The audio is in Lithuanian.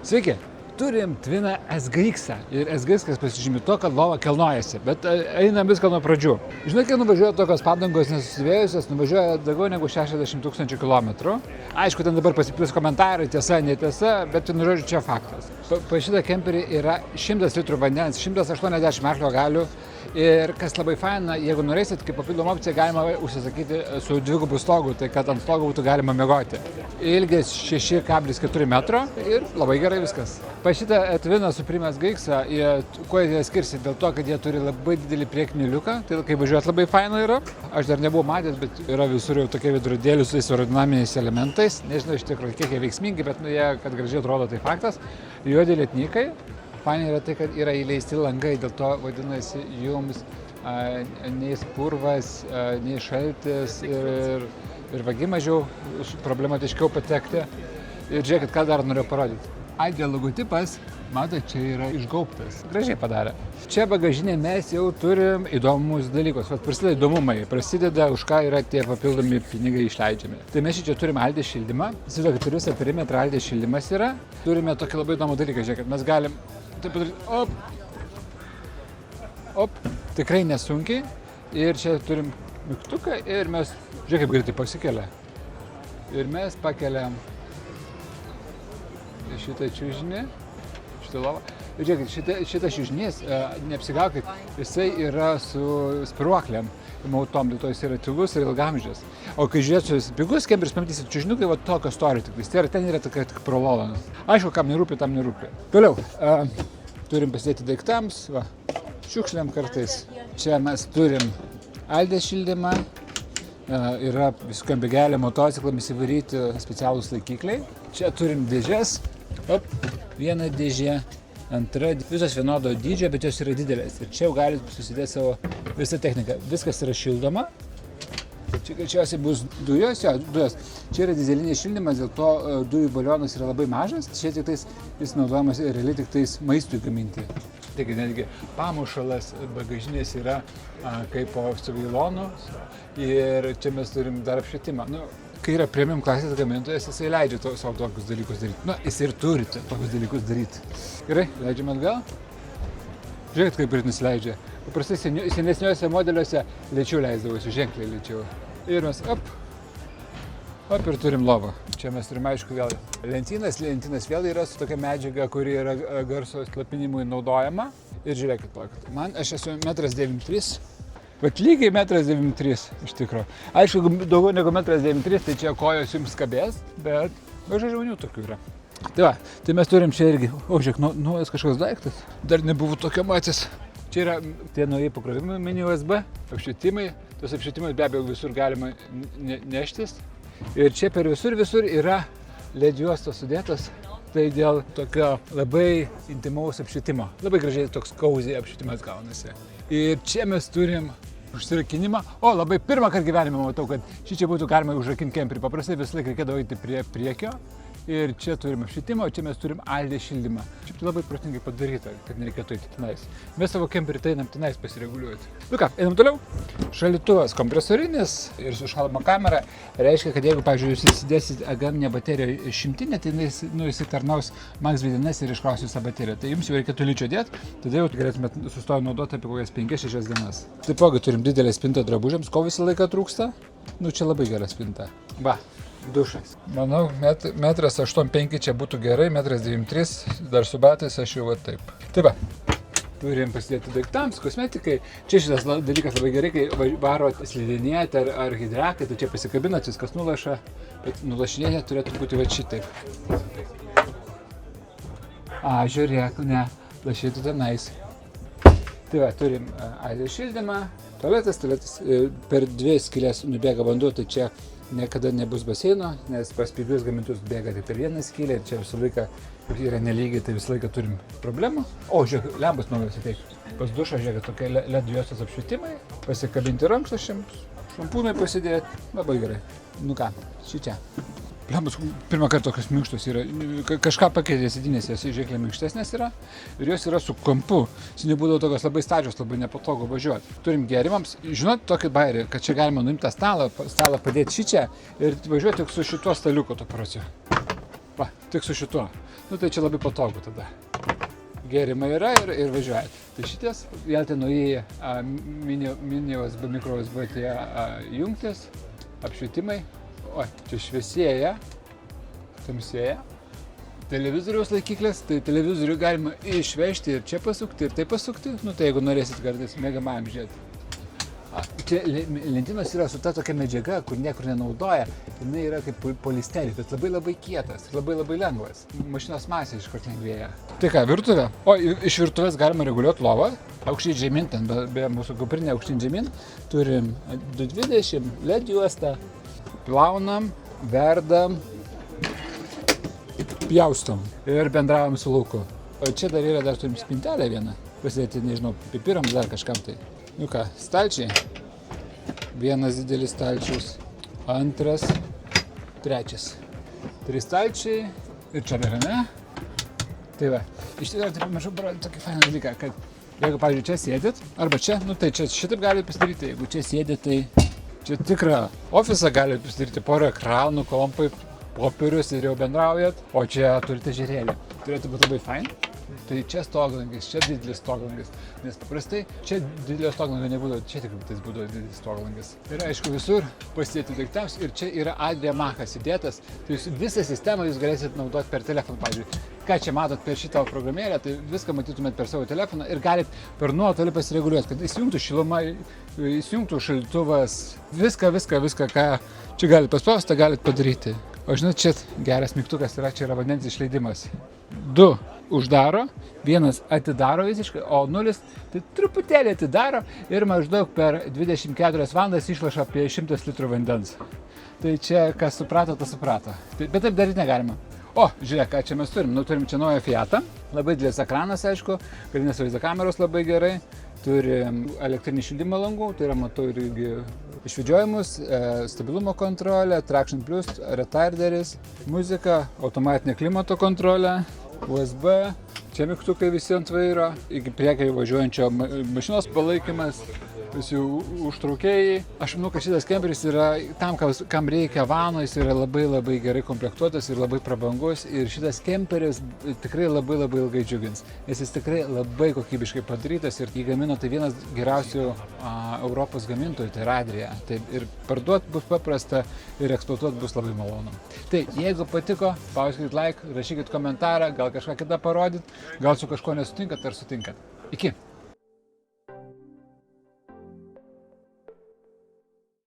Sveiki, turim Twiną SGX ir SGX pasižymi to, kad lova kelnojasi, bet einam viską nuo pradžių. Žinai, kai nuvažiuoja tokios padangos nesusivėjusios, nuvažiuoja daugiau negu 60 000 kilometrų. Aišku, ten dabar pasiplis komentarai, tiesa, netiesa, bet, nu, žodžiu, čia faktas. Pa šitą kemperį yra 100 litrų vandens, 180 arklio galių. Ir kas labai faina, jeigu norėsit, kaip papildomą opciją galima užsisakyti su dvigubu stogu, tai kad ant stogo būtų galima miegoti. Ilgis 6,4 metro ir labai gerai viskas. Pa šitą Twiną Supreme SGX, kuo jie skirsi? Dėl to, kad jie turi labai didelį priekinį liuką, tai kai važiuot labai faina yra. Aš dar nebuvau matęs, bet yra visur jau tokie veidrodėliai su aerodinaminiais elementais. Nežinau iš tikrųjų, kiek jie veiksmingi, bet jie, kad gražiai atrodo, tai faktas. Juodi lietnykai. Fainai yra tai, kad yra įleisti langai, dėl to vadinasi jums nei purvas, nei šaltis ir vagi mažiau problematiškiau patekti. Ir žiūrėkit, ką dar noriu parodyti. Aidė logotipas, matai, čia yra išgaubtas. Gražiai padarė. Čia bagažinė mes jau turim įdomus dalykus. Prasideda įdomumai, prasideda už ką yra tie papildomi pinigai išleidžiami. Tai mes čia turime Aldės šildymą. Įsivaizduokit, per visą perimetrą Aldės šildymas yra. Turime tokį labai įdomų dalyką, žiūrėkit, mes galim taip padaryti, op, tikrai nesunkiai. Ir čia turim mygtuką ir mes, žiūrėk, kaip greitai pasikelia. Ir mes pakeliam šitą čiužinį, šitą lovą. Ir žiūrėkit, šitas čiužinys, neapsigaukit, jisai yra su spiruoklėm įmautom, dėl to jis yra tylus ir ilgamžis. O kai žiūrėsit pigus kemperis, pamatysit čiužinukai, va tokio storio tik. Tai yra, ten yra tokia tik prolonas. Aišku, kam nerūpi, tam nerūpi. Toliau, turim pasidėti daiktams, va, šiukšliam kartais. Čia mes turim Aldės šildymą, yra visokiam begelė motociklams įsivaryti specialūs laikikliai. Čia turim dėžes, viena dėžė, antra, visos vienodo dydžio, bet jos yra didelės. Ir čia jau galite susidėti savo visą techniką. Viskas yra šildoma. Čia greičiausiai bus dujos. Čia yra dyzelinis šildymas, dėl to dujų balionas yra labai mažas. Čia tik tais jis naudojamas realiai tik tais maistui gaminti. Taigi netgi pamušalas bagažinės yra kaip su vailonu. Ir čia mes turim dar apšvietimą. Kai yra premium klasės gamintojas, jisai leidžia savo tokius dalykus daryti. Jis ir turi tokius dalykus daryti. Gerai, leidžiam atgal. Žiūrėkit, kaip ir nusileidžia. Paprastai senesniuose modeliuose lėčiau leisdavosi, ženkliai lėčiau. Ir mes ir turim lovą. Čia mes turim, aišku, vėl lentynas. Lentynas vėl yra su tokia medžiaga, kuri yra garso slopinimui naudojama. Ir žiūrėkit, aš esu 1,93 m. Bet lygiai 1,93 m iš tikrųjų. Aišku, daugiau negu 1,93 m, tai čia kojos jums kabės, bet mažai žmonių tokių yra. Tai mes turim čia irgi, žiūrėk, naujas kažkoks daiktas. Dar nebuvau tokio matęs. Čia yra tie naujai pakrovimai mini USB, apšvietimai. Tos apšvietimai be abejo visur galima neštis. Ir čia per visur yra LED juostos sudėtos. Tai dėl tokio labai intimaus apšvietimo. Labai gražiai toks cozy apšvietimas gaunasi. Ir čia mes turim užsirakinimą. Labai pirmą kartą gyvenime matau, kad čia būtų galima užrakinti kemperį. Paprastai visą laiką reikėdavo eiti prie priekio. Ir čia turim apšvietimą, o čia mes turim Aldės šildymą. Šiaip tai labai protingai padaryta, kad nereikėtų eiti tenais. Mes savo kemperį tai einam tenais pasireguliuoti. Einam toliau. Šaldytuvas kompresorinis ir su šaldymo kamera. Reiškia, kad jeigu, pavyzdžiui, jūs įsidėsit agaminę bateriją 100, tai jis tarnaus maks 2 dienas ir iškraus visą bateriją. Tai jums jau reikėtų ličio dėti, tada jau galėtumėt sustoję naudoti apie kokias 5-6 dienas. Taipogi turim didelę spintą drabužiams, ko visą laiką trūksta. Čia labai gera spinta. Dušas. Manau, 1,85 m čia būtų gerai, 1,93 m, dar su batais aš jau taip. Turim pasidėti daiktams, kosmetikai. Čia šitas dalykas labai gerai, kai varot slidinėti ar hidrakai, tai čia pasikabinat, viskas nulaša, bet nulašinėti turėtų būti šitaip. Žiūrėk, lašėtų tenais. Turim Aldės šildymą, tualetas, per 2 skylės nubėga vanduo, tai čia niekada nebus baseino, nes pas pigius gamintus bėga tik per 1 skylę ir čia visą laiką yra nelygiai, tai visą laiką turim problemų. Žiūrėk, lempos naujos ateik. Pas dušą, žiūrėk, tokie LED juostos apšvietimai, pasikabinti rankšluosčiams, šampūnai pasidėti, labai gerai. Čia. Lempos pirmą kartą tokios minkštos yra, kažką pakeitė sėdynės, jos ženkliai minkštesnės yra ir jos yra su kampu. Seniau būdavo tokios labai stačios, labai nepatogu važiuoti. Turim gėrimams, žinot tokį bairį, kad čia galima nuimti tą stalą padėti šičia ir važiuoti tik su šituo staliuku to prasio. tik su šituo. Nu tai čia labai patogu tada. Gėrimai yra ir važiuojat. Tai šitas, galite nauji mini USB, mikro USB tie jungtis, apšvietimai. O, čia šviesėja, tamsėja. Televizoriaus laikiklis, tai televizorių galima išvežti ir čia pasukti, ir taip pasukti. Nu tai jeigu norėsit kartais mėgamajam žiūrėti. Čia lentynos yra su ta tokia medžiaga, kur niekur nenaudoja. Jinai yra kaip polisteris, bet labai kietas ir labai lengvas. Mašinos masė iškart lengvėja. Tai ką, virtuvė? O, iš virtuvės galima reguliuoti lovą. Aukštyn žemyn, ten be mūsų kuprinė aukštyn žemyn. Turim 220, LED juostą. Plaunam, verdam, pjaustom ir bendravom su lauku. O čia dar turim spintelę vieną. Pasidėti, nežinau, pipirams dar kažkam tai. Nu ką, stalčiai. Vienas didelis stalčius, antras, trečias. 3 stalčiai ir čia dar, ne? Tai va, iš tikrųjų, tai pamiršau tokį fainą dalyką, kad jeigu, pavyzdžiui, čia sėdit, arba čia, nu tai čia šitaip galite pasidaryti, jeigu čia sėdit, tai čia tikrą ofisą galite pasidaryti, porą ekranų, kompai, popierius ir jau bendraujat, o čia turite ežerėlį. Turėtų būti labai fain. Tai čia stoglangis, čia didelis stoglangis, nes paprastai čia didelio stoglangio nebūdavo, čia tik tais būdavo didelis stoglangis. Ir aišku visur pasidėti daiktams ir čia yra Adria Machas įdėtas, tai visą sistemą jūs galėsit naudoti per telefoną, pavyzdžiui. Ką čia matot per šitą programėlę, tai viską matytumėt per savo telefoną ir galit per nuotolį pasireguliuoti, kad įsijungtų šiluma, įsijungtų šaldytuvas, viską, ką čia galit paspausti, galit padaryti. O žinot, čia geras mygtukas yra, čia yra vandens išleidimas. 2 uždaro, 1 atidaro visiškai, o 0 tai truputėlį atidaro ir maždaug per 24 valandas išlaša apie 100 litrų vandens. Tai čia, kas suprato, tas suprato. Bet taip daryti negalima. O, žiūrėk, ką čia mes turim. Nu, turim čia naują Fiatą. Labai didelis ekranas, aišku, galinės vaizdo kameros labai gerai. Turim elektrinį šildymo langų, tai yra, matau, irgi išvedžiojimus, stabilumo kontrolė, Traction Plus, retarderis, muzika, automatinė klimato kontrolė, USB, čia mygtukai visi ant vairo, iki priekio važiuojančio mašinos palaikymas, visi užtraukėjai. Aš manau, kad šitas kemperis yra tam, kam reikia vano, jis yra labai gerai komplektuotas ir labai prabangus. Ir šitas kemperis tikrai labai ilgai džiugins, nes jis tikrai labai kokybiškai padarytas ir jį gamino tai vienas geriausių Europos gamintojų, tai Adria. Tai ir parduoti bus paprasta ir eksploatuoti bus labai malonu. Tai jeigu patiko, spauskit like, rašykit komentarą, gal kažką kitą parodyt, gal su kažko nesutinkat ar sutinkat. Iki!